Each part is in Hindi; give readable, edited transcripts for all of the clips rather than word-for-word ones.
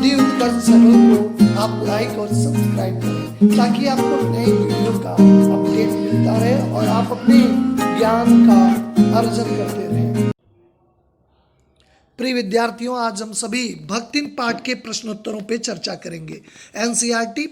हिंदी उत्कर्ष चैनल को आप लाइक और सब्सक्राइब करें ताकि आपको नई वीडियो का अपडेट मिलता रहे और आप अपने ज्ञान का अर्जन करते रहें। प्रिय विद्यार्थियों, आज हम सभी भक्तिन पाठ के प्रश्नोत्तरों पे चर्चा करेंगे। एनसीईआरटी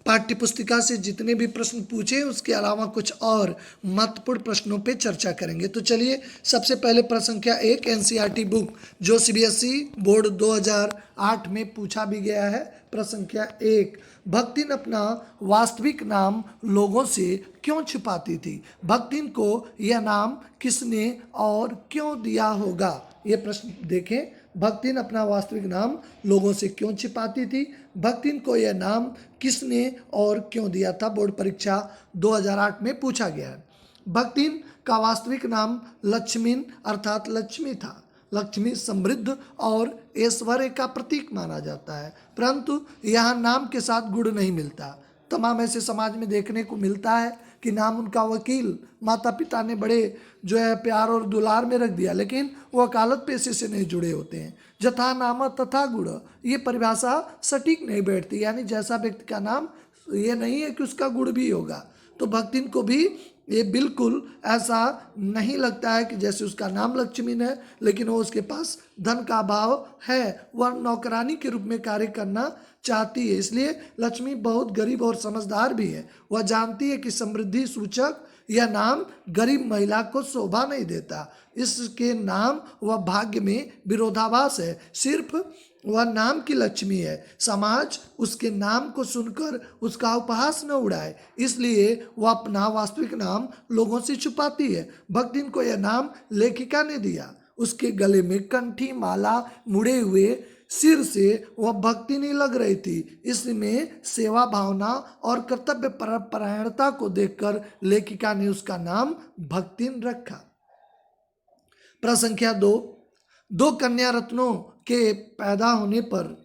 पाठ्य पुस्तिका से जितने भी प्रश्न पूछे उसके अलावा कुछ और महत्वपूर्ण प्रश्नों पे चर्चा करेंगे। तो चलिए, सबसे पहले प्रश्न संख्या 1 एनसीईआरटी बुक जो सीबीएसई बोर्ड 2008 में पूछा भी गया है। प्रश्न संख्या 1, भक्तिन अपना वास्तविक नाम लोगों से क्यों छिपाती थी? भक्तिन को यह नाम किसने और क्यों दिया होगा? ये प्रश्न देखें। भक्तिन अपना वास्तविक नाम लोगों से क्यों छिपाती थी? भक्तिन को यह नाम किसने और क्यों दिया था? बोर्ड परीक्षा 2008 में पूछा गया है। भक्तिन का वास्तविक नाम लक्ष्मीन अर्थात लक्ष्मी था। लक्ष्मी समृद्ध और ऐश्वर्य का प्रतीक माना जाता है, परंतु यहाँ नाम के साथ गुण नहीं मिलता। तमाम ऐसे समाज में देखने को मिलता है कि नाम उनका वकील, माता पिता ने बड़े जो है प्यार और दुलार में रख दिया, लेकिन वो वकालत पेशे से नहीं जुड़े होते हैं। जथा नाम तथा गुण, ये परिभाषा सटीक नहीं बैठती, यानी जैसा व्यक्ति का नाम ये नहीं है कि उसका गुण भी होगा। तो भक्तिन को भी ये बिल्कुल ऐसा नहीं लगता है कि जैसे उसका नाम लक्ष्मीन है लेकिन वो उसके पास धन का अभाव है, वह नौकरानी के रूप में कार्य करना चाहती है। इसलिए लक्ष्मी बहुत गरीब और समझदार भी है। वह जानती है कि समृद्धि सूचक यह नाम गरीब महिला को शोभा नहीं देता। इसके नाम वह भाग्य में विरोधाभास है। सिर्फ वह नाम की लक्ष्मी है, समाज उसके नाम को सुनकर उसका उपहास न उड़ाए, इसलिए वह अपना वास्तविक नाम लोगों से छुपाती है। भक्तिन को यह नाम लेखिका ने दिया। उसके गले में कंठी माला मुड़े हुए सिर से वह भक्तिनी लग रही थी। इसमें सेवा भावना और कर्तव्य परायणता को देखकर लेखिका ने उसका नाम भक्तिन रखा। प्रश्न संख्या 2, 2 कन्या रत्नों के पैदा होने पर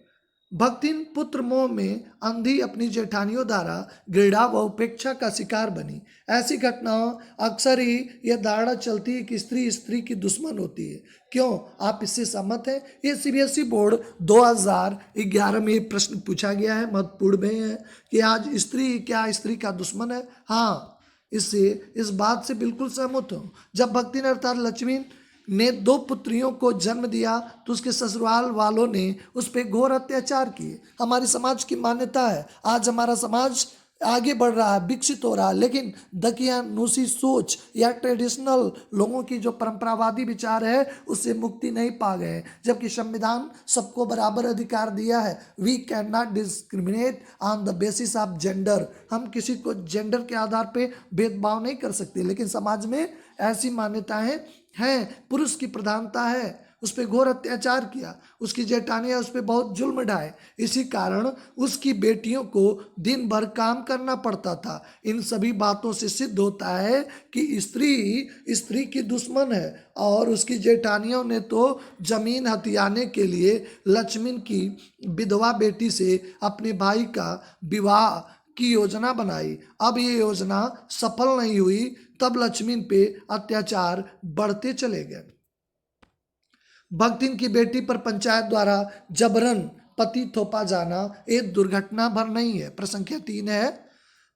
भक्तिन पुत्र मोह में अंधी अपनी जेठानियों द्वारा घृणा व उपेक्षा का शिकार बनी। ऐसी घटनाओं अक्सर ही यह धारणा चलती है कि स्त्री स्त्री की दुश्मन होती है। क्यों? आप इससे सहमत हैं? ये सीबीएसई बोर्ड 2011 में प्रश्न पूछा गया है, महत्वपूर्ण में है कि आज स्त्री क्या स्त्री का दुश्मन है? हाँ, इससे इस बात से बिल्कुल सहमत हूँ। जब भक्तिन अर्थात लक्ष्मी ने 2 पुत्रियों को जन्म दिया तो उसके ससुराल वालों ने उस पर घोर अत्याचार किए। हमारी समाज की मान्यता है, आज हमारा समाज आगे बढ़ रहा है, विकसित हो रहा है, लेकिन दकियानूसी सोच या ट्रेडिशनल लोगों की जो परंपरावादी विचार है उससे मुक्ति नहीं पा गए। जबकि संविधान सबको बराबर अधिकार दिया है। We can not discriminate on the basis of gender. हम किसी को जेंडर के आधार पे भेदभाव नहीं कर सकते, लेकिन समाज में ऐसी मान्यताएं हैं। पुरुष की प्रधानता है, उस पर घोर अत्याचार किया, उसकी जेठानियां उस पर बहुत जुल्म ढाए। इसी कारण उसकी बेटियों को दिन भर काम करना पड़ता था। इन सभी बातों से सिद्ध होता है कि स्त्री स्त्री की दुश्मन है। और उसकी जेठानियों ने तो जमीन हथियाने के लिए लक्ष्मी की विधवा बेटी से अपने भाई का विवाह की योजना बनाई। अब ये योजना सफल नहीं हुई, तब लक्ष्मी पे अत्याचार बढ़ते चले गए। भक्तिन की बेटी पर पंचायत द्वारा जबरन पति थोपा जाना एक दुर्घटना भर नहीं है। प्रश्न संख्या 3 है,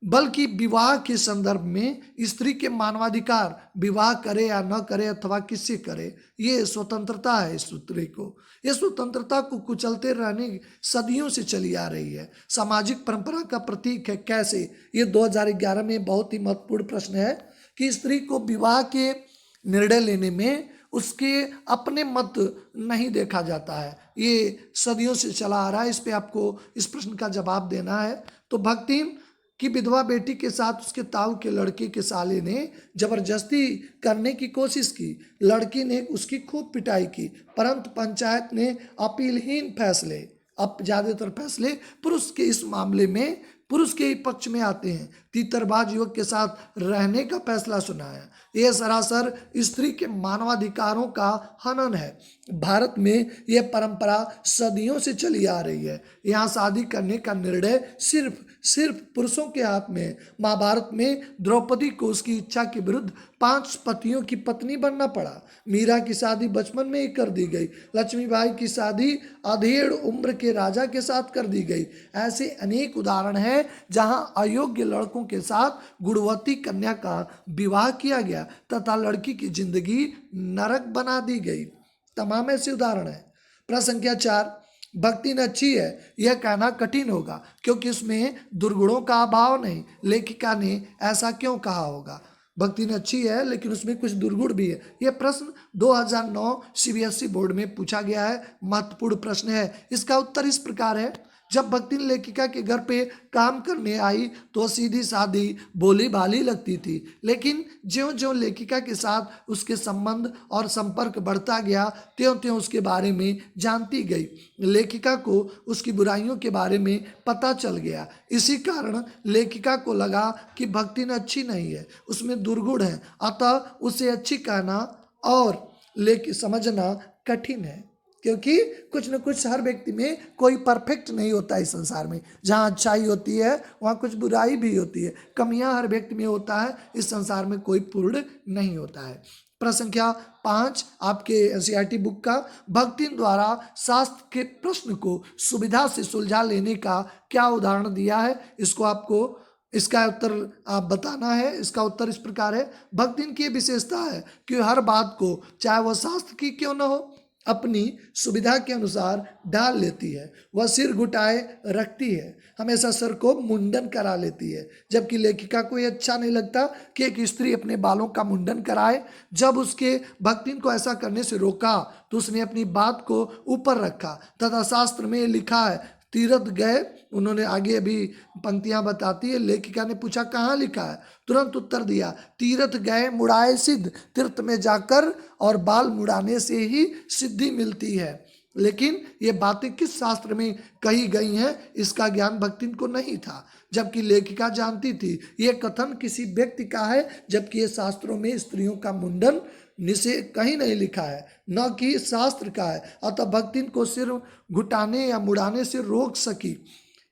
बल्कि विवाह के संदर्भ में स्त्री के मानवाधिकार, विवाह करे या न करे अथवा किससे करे, ये स्वतंत्रता है। स्त्री को ये स्वतंत्रता को कुचलते रहने सदियों से चली आ रही है। सामाजिक परंपरा का प्रतीक है। कैसे? ये 2011 में बहुत ही महत्वपूर्ण प्रश्न है कि स्त्री को विवाह के निर्णय लेने में उसके अपने मत नहीं देखा जाता है। ये सदियों से चला आ रहा है। इस पे आपको इस प्रश्न का जवाब देना है। तो भक्तिन की विधवा बेटी के साथ उसके ताऊ के लड़के के साले ने जबरदस्ती करने की कोशिश की। लड़की ने उसकी खूब पिटाई की, परंतु पंचायत ने अपीलहीन फैसले, अब ज़्यादातर फैसले पुरुष के इस मामले में पुरुष के ही पक्ष में आते हैं। तीतरबाज युवक के साथ रहने का फैसला सुनाया। यह सरासर स्त्री के मानवाधिकारों का हनन है। भारत में यह परंपरा सदियों से चली आ रही है। यहाँ शादी करने का निर्णय सिर्फ पुरुषों के हाथ में है। महाभारत में द्रौपदी को उसकी इच्छा के विरुद्ध 5 पतियों की पत्नी बनना पड़ा। मीरा की शादी बचपन में ही कर दी गई। लक्ष्मीबाई की शादी अधेड़ उम्र के राजा के साथ कर दी गई। ऐसे अनेक उदाहरण हैं जहां अयोग्य लड़कों के साथ गुणवती कन्या का विवाह किया गया तथा लड़की की जिंदगी नरक बना दी गई। तमाम ऐसे उदाहरण हैं। प्रश्न संख्या 4, भक्ति न अच्छी है यह कहना कठिन होगा क्योंकि उसमें दुर्गुणों का अभाव नहीं। लेखिका ने ऐसा क्यों कहा होगा? भक्ति न अच्छी है लेकिन उसमें कुछ दुर्गुण भी है। यह प्रश्न 2009 CBSE बोर्ड में पूछा गया है। महत्वपूर्ण प्रश्न है। इसका उत्तर इस प्रकार है। जब भक्ति लेखिका के घर पे काम करने आई तो सीधी सादी भोली भाली लगती थी, लेकिन ज्यों ज्यों लेखिका के साथ उसके संबंध और संपर्क बढ़ता गया त्यों त्यों उसके बारे में जानती गई। लेखिका को उसकी बुराइयों के बारे में पता चल गया। इसी कारण लेखिका को लगा कि भक्ति न अच्छी नहीं है, उसमें दुर्गुण है, अतः उसे अच्छी कहना और समझना कठिन है। क्योंकि कुछ न कुछ हर व्यक्ति में कोई परफेक्ट नहीं होता इस संसार में। जहाँ अच्छाई होती है वहाँ कुछ बुराई भी होती है। कमियाँ हर व्यक्ति में होता है। इस संसार में कोई पूर्ण नहीं होता है। प्रश्न संख्या 5 आपके NCERT बुक का, भक्ति द्वारा शास्त्र के प्रश्न को सुविधा से सुलझा लेने का क्या उदाहरण दिया है? इसका उत्तर आप बताना है। इसका उत्तर इस प्रकार है। भक्ति की विशेषता है कि हर बात को चाहे वह शास्त्र की क्यों न हो अपनी सुविधा के अनुसार डाल लेती है। वह सिर घुटाए रखती है, हमेशा सर को मुंडन करा लेती है। जबकि लेखिका को यह अच्छा नहीं लगता कि एक स्त्री अपने बालों का मुंडन कराए। जब उसके भक्तिन को ऐसा करने से रोका तो उसने अपनी बात को ऊपर रखा तथा शास्त्र में लिखा है तीर्थ गए। उन्होंने आगे अभी पंक्तियां बताती है। लेखिका ने पूछा कहाँ लिखा है? तुरंत उत्तर दिया तीर्थ गए मुड़ाए सिद्ध। तीर्थ में जाकर और बाल मुड़ाने से ही सिद्धि मिलती है। लेकिन ये बातें किस शास्त्र में कही गई हैं इसका ज्ञान भक्तिन को नहीं था, जबकि लेखिका जानती थी। ये कथन किसी व्यक्ति का है, जबकि ये शास्त्रों में स्त्रियों का मुंडन निषेध कहीं नहीं लिखा है, न कि शास्त्र का है। अतः भक्तिन को सिर घुटाने या मुड़ाने से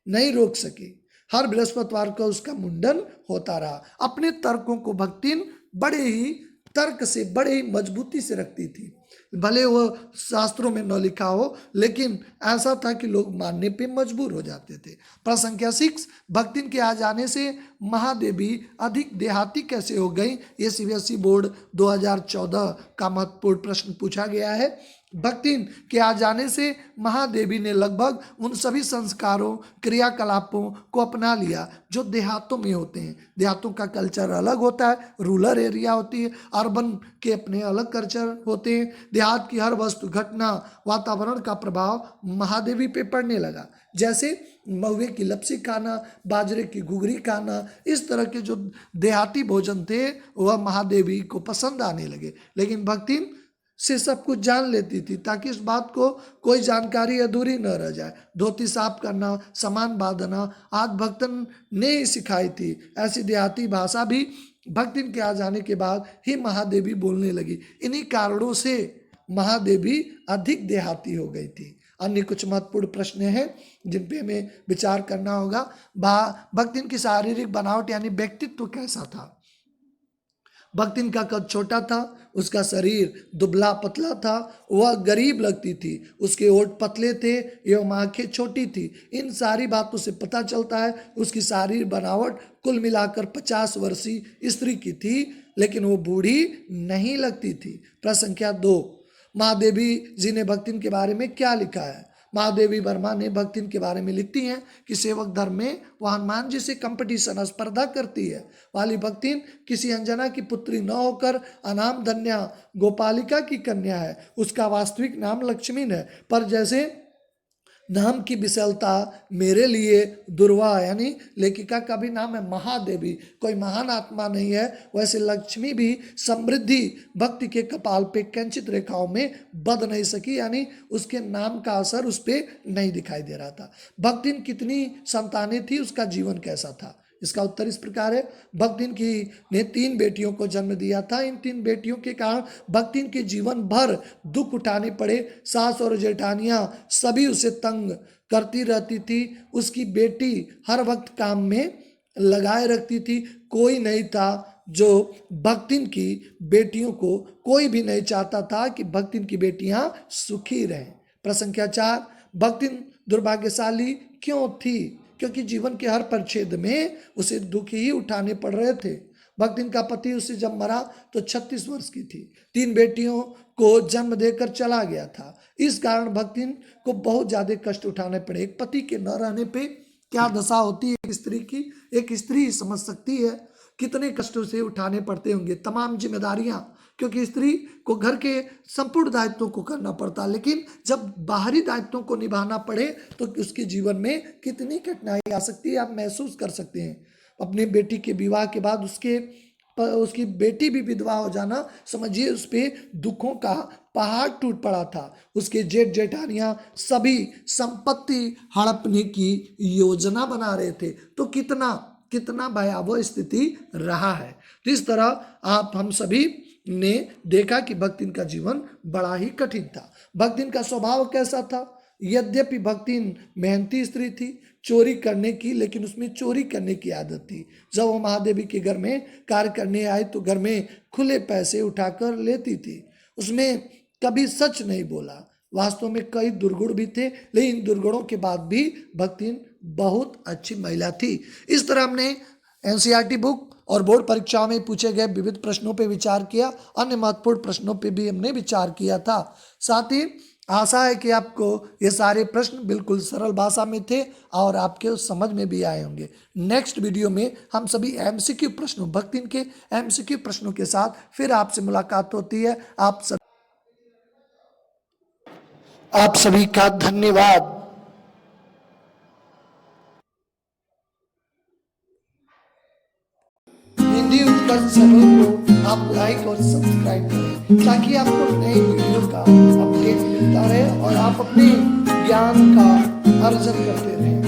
नहीं रोक सकी। हर बृहस्पतिवार को उसका मुंडन होता रहा। अपने तर्कों को भक्तिन बड़े ही मजबूती से रखती थी। भले वो शास्त्रों में न लिखा हो, लेकिन ऐसा था कि लोग मानने पे मजबूर हो जाते थे। प्रश्न संख्या 6, भक्तिन के आ जाने से महादेवी अधिक देहाती कैसे हो गई? ये CBSE बोर्ड 2014 का महत्वपूर्ण प्रश्न पूछा गया है। भक्तिन के आ जाने से महादेवी ने लगभग उन सभी संस्कारों क्रियाकलापों को अपना लिया जो देहातों में होते हैं। देहातों का कल्चर अलग होता है, रूरल एरिया होती है, अर्बन के अपने अलग कल्चर होते हैं। देहात की हर वस्तु, घटना, वातावरण का प्रभाव महादेवी पे पड़ने लगा। जैसे महुए की लपसी खाना, बाजरे की घुघरी खाना, इस तरह के जो देहाती भोजन थे वह महादेवी को पसंद आने लगे। लेकिन भक्तिन से सब कुछ जान लेती थी ताकि इस बात को कोई जानकारी अधूरी न रह जाए। धोती साफ करना, सामान बांधना आज भक्तन ने ही सिखाई थी। ऐसी देहाती भाषा भी भक्तिन के आ जाने के बाद ही महादेवी बोलने लगी। इन्हीं कारणों से महादेवी अधिक देहाती हो गई थी। अन्य कुछ महत्वपूर्ण प्रश्न हैं जिन पे हमें विचार करना होगा। भक्तिन की शारीरिक बनावट यानी व्यक्तित्व कैसा था? भक्तिन का कद छोटा था, उसका शरीर दुबला पतला था, वह गरीब लगती थी, उसके होंठ पतले थे एवं आंखें छोटी थी। इन सारी बातों से पता चलता है उसकी शारीरिक बनावट कुल मिलाकर 50 वर्षीय स्त्री की थी, लेकिन वो बूढ़ी नहीं लगती थी। प्रश्न संख्या 2, महादेवी जी ने भक्तिन के बारे में क्या लिखा है? महादेवी वर्मा ने भक्तिन के बारे में लिखती हैं कि सेवक धर्म में वह हनुमान जी से कंपटीशन स्पर्धा करती है। वाली भक्तिन किसी अंजना की पुत्री न होकर अनाम धन्या गोपालिका की कन्या है। उसका वास्तविक नाम लक्ष्मी है, पर जैसे नाम की विशलता मेरे लिए दुर्वा, यानी लेखिका का भी नाम है महादेवी, कोई महान आत्मा नहीं है, वैसे लक्ष्मी भी समृद्धि भक्ति के कपाल पे कंचित रेखाओं में बध नहीं सकी, यानी उसके नाम का असर उस पर नहीं दिखाई दे रहा था। भक्तिन कितनी संतानें थी, उसका जीवन कैसा था? इसका उत्तर इस प्रकार है। भक्तिन की ने 3 बेटियों को जन्म दिया था। इन 3 बेटियों के कारण भक्तिन के जीवन भर दुख उठाने पड़े। सास और जेठानियां सभी उसे तंग करती रहती थी। उसकी बेटी हर वक्त काम में लगाए रखती थी। कोई नहीं था जो भक्तिन की बेटियों को, कोई भी नहीं चाहता था कि भक्तिन की बेटियां सुखी रहें। प्रश्न संख्या 4, भक्तिन दुर्भाग्यशाली क्यों थी? क्योंकि जीवन के हर परिच्छेद में उसे दुख ही उठाने पड़ रहे थे। भक्तिन का पति उसे जब मरा तो 36 वर्ष की थी। 3 बेटियों को जन्म देकर चला गया था। इस कारण भक्तिन को बहुत ज्यादा कष्ट उठाने पड़े। एक पति के न रहने पे क्या दशा होती है एक स्त्री की, एक स्त्री समझ सकती है कितने कष्टों से उठाने पड़ते होंगे, तमाम जिम्मेदारियां, क्योंकि स्त्री को घर के संपूर्ण दायित्वों को करना पड़ता, लेकिन जब बाहरी दायित्वों को निभाना पड़े तो उसके जीवन में कितनी कठिनाई आ सकती है, आप महसूस कर सकते हैं। अपनी बेटी के विवाह के बाद उसकी बेटी भी विधवा हो जाना, समझिए उस पर दुखों का पहाड़ टूट पड़ा था। उसके जेठ जेठानियां सभी संपत्ति हड़पने की योजना बना रहे थे। तो कितना कितना भयावह स्थिति रहा है। तो इस तरह हम सभी ने देखा कि भक्तिन का जीवन बड़ा ही कठिन था। भक्तिन का स्वभाव कैसा था? यद्यपि भक्तिन मेहनती स्त्री थी, चोरी करने की, लेकिन उसमें चोरी करने की आदत थी। जब वो महादेवी के घर में कार्य करने आए तो घर में खुले पैसे उठाकर लेती थी। उसमें कभी सच नहीं बोला। वास्तव में कई दुर्गुण भी थे, लेकिन दुर्गुणों के बाद भी भक्तिन बहुत अच्छी महिला थी। इस तरह हमने एनसीईआरटी बुक और बोर्ड परीक्षाओं में पूछे गए विविध प्रश्नों पर विचार किया। अन्य महत्वपूर्ण प्रश्नों पर भी हमने विचार किया था। साथ ही आशा है कि आपको ये सारे प्रश्न बिल्कुल सरल भाषा में थे और आपके समझ में भी आए होंगे। नेक्स्ट वीडियो में हम सभी एमसीक्यू प्रश्नों, भक्तिन के एमसीक्यू प्रश्नों के साथ फिर आपसे मुलाकात होती है। आप सभी का धन्यवाद। हिंदी उत्कर्ष चैनल को आप लाइक और सब्सक्राइब करें ताकि आपको नई वीडियो का अपडेट मिलता रहे और आप अपने ज्ञान का अर्जन करते रहें।